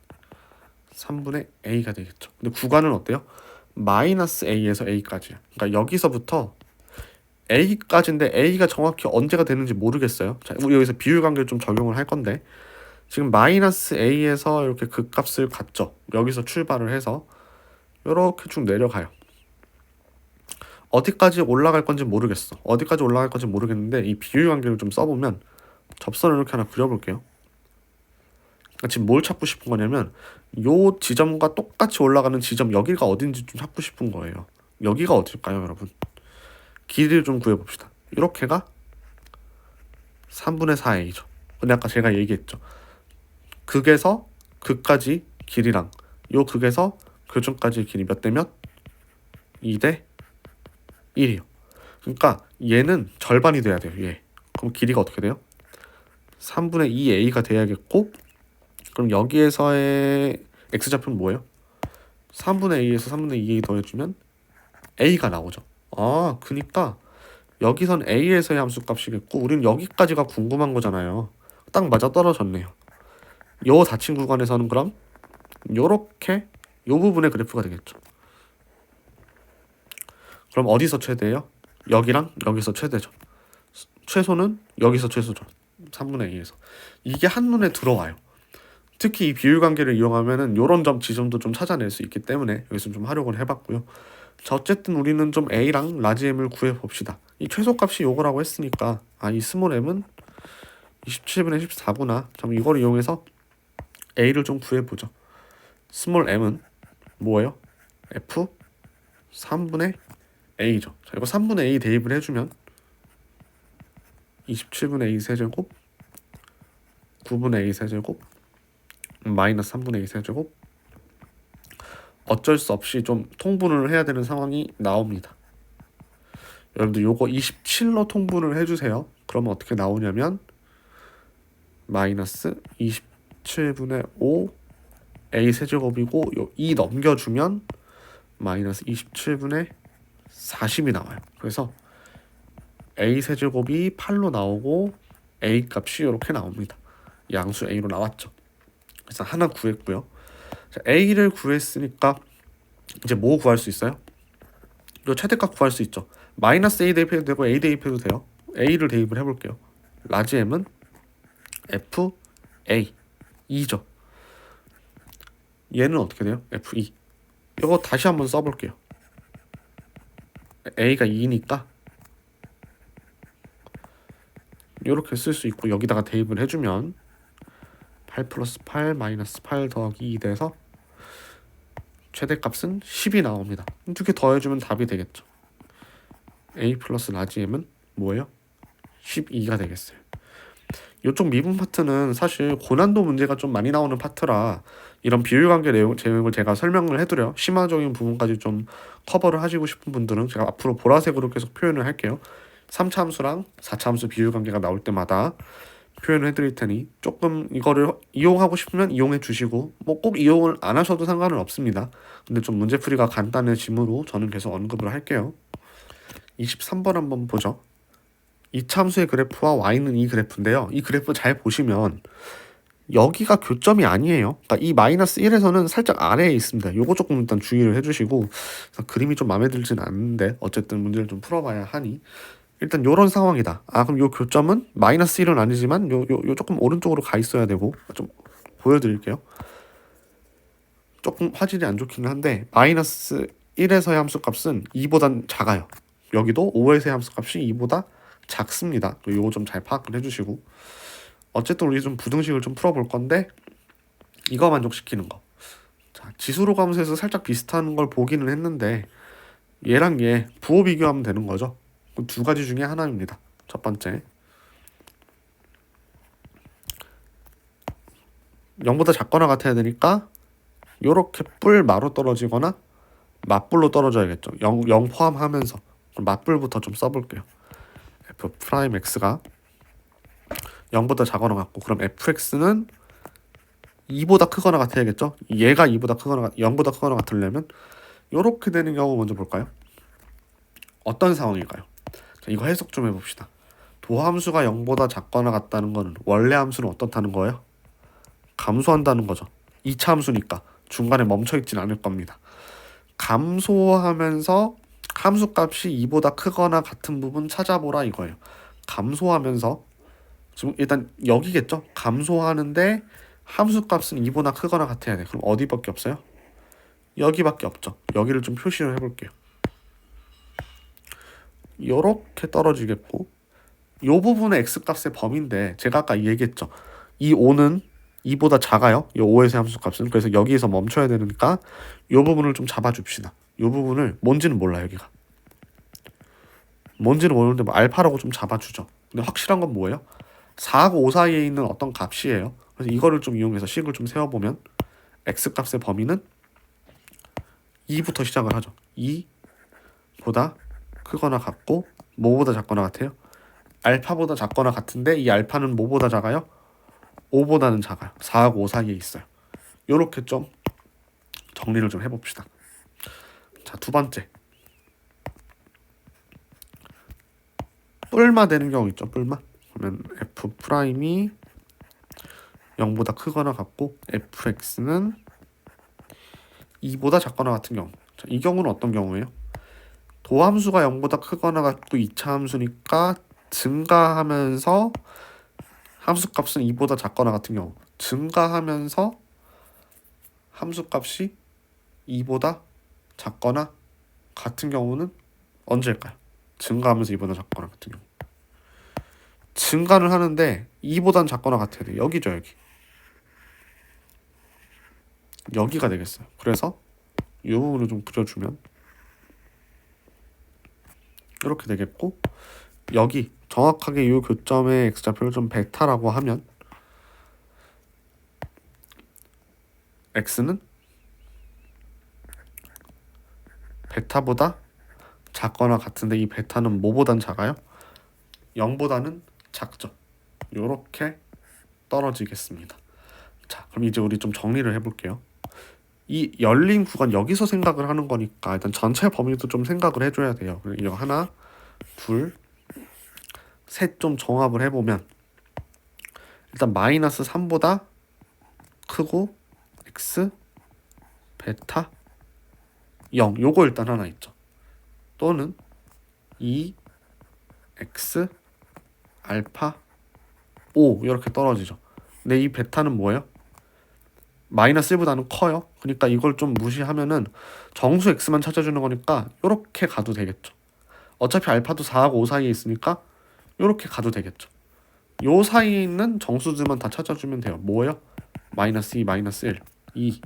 3분의 a가 되겠죠. 근데 구간은 어때요? 마이너스 a에서 a까지요. 그러니까 여기서부터 a까지인데 a가 정확히 언제가 되는지 모르겠어요. 자, 우리 여기서 비율 관계를 좀 적용을 할 건데 지금 마이너스 a에서 이렇게 극값을 갖죠. 여기서 출발을 해서 이렇게 쭉 내려가요. 어디까지 올라갈 건지 모르겠어. 어디까지 올라갈 건지 모르겠는데 이 비율 관계를 좀 써보면 접선을 이렇게 하나 그려볼게요. 그러니까 지금 뭘 찾고 싶은 거냐면 요 지점과 똑같이 올라가는 지점 여기가 어딘지 좀 찾고 싶은 거예요. 여기가 어딜까요, 여러분? 길이를 좀 구해봅시다. 이렇게가 3분의 4a죠. 근데 아까 제가 얘기했죠. 극에서 극까지 길이랑 요 극에서 교점까지의 길이 몇 대 몇? 2대 1이요. 그러니까 얘는 절반이 돼야 돼요. 얘. 그럼 길이가 어떻게 돼요? 3분의 2a가 돼야겠고 그럼 여기에서의 x좌표는 뭐예요? 3분의 a에서 3분의 2a 더해주면 a가 나오죠. 아, 그니까 여기선 a에서의 함수값이겠고 우린 여기까지가 궁금한 거잖아요. 딱 맞아 떨어졌네요. 요 닫힌 구간에서는 그럼 요렇게 요 부분의 그래프가 되겠죠. 그럼 어디서 최대예요? 여기랑 여기서 최대죠. 최소는 여기서 최소죠. 3분의 2에서. 이게 한눈에 들어와요. 특히 이 비율 관계를 이용하면은 요런 점 지점도 좀 찾아낼 수 있기 때문에 여기서 좀 활용을 해봤고요. 자, 어쨌든 우리는 좀 a랑 라지 m을 구해봅시다. 이 최소값이 요거라고 했으니까 이 스몰 m은 27분의 14구나. 그럼 이걸 이용해서 a를 좀 구해보죠. 스몰 m은 뭐예요? f 3분의 a죠. 자, 이거 3분의 a 대입을 해주면 27분의 a 세제곱 9분의 a 세제곱 마이너스 3분의 a 세제곱 어쩔 수 없이 좀 통분을 해야 되는 상황이 나옵니다. 여러분들 요거 27로 통분을 해주세요. 그러면 어떻게 나오냐면 마이너스 27분의 5 a 세제곱이고 요 2 넘겨주면 마이너스 27분의 40이 나와요. 그래서 a 세제곱이 8로 나오고 a 값이 이렇게 나옵니다. 양수 a로 나왔죠. 그래서 하나 구했고요. 자, a를 구했으니까 이제 뭐 구할 수 있어요? 요 최대값 구할 수 있죠. 마이너스 a 대입해도 되고 a 대입해도 돼요. a를 대입을 해볼게요. 라지 m은 f a 2죠. 얘는 어떻게 돼요? f2. 이거 다시 한번 써볼게요. a가 2니까 이렇게 쓸 수 있고 여기다가 대입을 해주면 8 플러스 8 마이너스 8 더하기 2 돼서 최대값은 10이 나옵니다. 두 개 더해주면 답이 되겠죠. a 플러스 라지 m은 뭐예요? 12가 되겠어요. 이쪽 미분 파트는 사실 고난도 문제가 좀 많이 나오는 파트라 이런 비율관계 내용을 제가 설명을 해드려 심화적인 부분까지 좀 커버를 하시고 싶은 분들은 제가 앞으로 보라색으로 계속 표현을 할게요. 3차 함수랑 4차 함수 비율관계가 나올 때마다 표현을 해드릴 테니 조금 이거를 이용하고 싶으면 이용해 주시고 뭐 꼭 이용을 안 하셔도 상관은 없습니다. 근데 좀 문제풀이가 간단해지므로 저는 계속 언급을 할게요. 23번 한번 보죠. 이 참수의 그래프와 y는 이 그래프인데요. 이 그래프 잘 보시면 여기가 교점이 아니에요. 그러니까 이 마이너스 1에서는 살짝 아래에 있습니다. 요거 조금 일단 주의를 해주시고 그림이 좀 마음에 들진 않는데 어쨌든 문제를 좀 풀어봐야 하니 일단 요런 상황이다. 그럼 요 교점은 마이너스 1은 아니지만 요 조금 오른쪽으로 가 있어야 되고 좀 보여드릴게요. 조금 화질이 안 좋기는 한데 마이너스 1에서의 함수값은 2보단 작아요. 여기도 5에서의 함수값이 2보다 작습니다. 요거 좀 잘 파악을 해주시고 어쨌든 우리 좀 부등식을 좀 풀어볼 건데 이거 만족시키는 거. 자, 지수로 감소해서 살짝 비슷한 걸 보기는 했는데 얘랑 얘 부호 비교하면 되는 거죠. 두 가지 중에 하나입니다. 첫 번째 0보다 작거나 같아야 되니까 요렇게 뿔 마로 떨어지거나 맞뿔로 떨어져야겠죠. 0 포함하면서 그럼 맞뿔부터 좀 써볼게요. f 프라임 x가 0보다 작거나 같고 그럼 fx는 2보다 크거나 같아야겠죠. 얘가 2보다 크거나 0보다 크거나 같으려면 요렇게 되는 경우 먼저 볼까요? 어떤 상황일까요? 자, 이거 해석 좀 해봅시다. 도함수가 0보다 작거나 같다는 거는 원래 함수는 어떻다는 거예요? 감소한다는 거죠. 2차 함수니까 중간에 멈춰있진 않을 겁니다. 감소하면서 함수값이 2보다 크거나 같은 부분 찾아보라 이거예요. 감소하면서 지금 일단 여기겠죠. 감소하는데 함수값은 2보다 크거나 같아야 돼. 그럼 어디밖에 없어요? 여기밖에 없죠. 여기를 좀 표시를 해볼게요. 요렇게 떨어지겠고 요 부분은 x값의 범위인데 제가 아까 얘기했죠. 이 5는 2보다 작아요. 이 5에서의 함수값은. 그래서 여기에서 멈춰야 되니까 요 부분을 좀 잡아줍시다. 요 부분을 뭔지는 몰라 여기가. 뭔지는 모르는데 뭐 알파라고 좀 잡아주죠. 근데 확실한 건 뭐예요? 4하고 5 사이에 있는 어떤 값이에요. 그래서 이거를 좀 이용해서 식을 좀 세워보면 x값의 범위는 2부터 시작을 하죠. 2보다 크거나 같고 뭐보다 작거나 같아요? 알파보다 작거나 같은데 이 알파는 뭐보다 작아요? 5보다는 작아요. 4하고 5 사이에 있어요. 요렇게 좀 정리를 좀 해봅시다. 자, 두 번째. 뿔마 되는 경우 있죠. 뿔마. 그러면 f 프라임이 0보다 크거나 같고 fx는 2보다 작거나 같은 경우. 자, 이 경우는 어떤 경우예요? 도함수가 0보다 크거나 같고 2차 함수니까 증가하면서 함수값은 2보다 작거나 같은 경우. 증가하면서 함수값이 2보다 작거나 같은 경우는 언제일까요? 증가하면서 2보다 작거나 같은 경우. 증가를 하는데 2보다는 작거나 같아야 돼. 여기죠, 여기. 여기가 되겠어요. 그래서 이 부분을 좀 그려주면 이렇게 되겠고 여기 정확하게 이 교점의 x좌표를 좀 베타라고 하면 x는 베타보다 작거나 같은데 이 베타는 뭐보단 작아요? 0보다는 작죠. 요렇게 떨어지겠습니다. 자, 그럼 이제 우리 좀 정리를 해볼게요. 이 열린 구간 여기서 생각을 하는 거니까 일단 전체 범위도 좀 생각을 해줘야 돼요. 이거 하나, 둘, 셋 좀 종합을 해보면 일단 마이너스 3보다 크고 x, 베타, 0 요거 일단 하나 있죠. 또는 2, x, 알파, 5 이렇게 떨어지죠. 근데 이 베타는 뭐예요? 마이너스 1보다는 커요. 그러니까 이걸 좀 무시하면은 정수 x만 찾아주는 거니까 이렇게 가도 되겠죠. 어차피 알파도 4하고 5 사이에 있으니까 이렇게 가도 되겠죠. 요 사이에 있는 정수들만 다 찾아주면 돼요. 뭐예요? 마이너스 2, 마이너스 1, 2,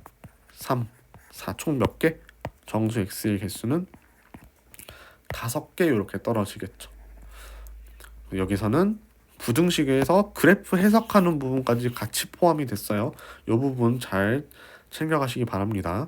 3, 4 총 몇 개? 정수 x의 개수는 5개 이렇게 떨어지겠죠. 여기서는 부등식에서 그래프 해석하는 부분까지 같이 포함이 됐어요. 이 부분 잘 챙겨가시기 바랍니다.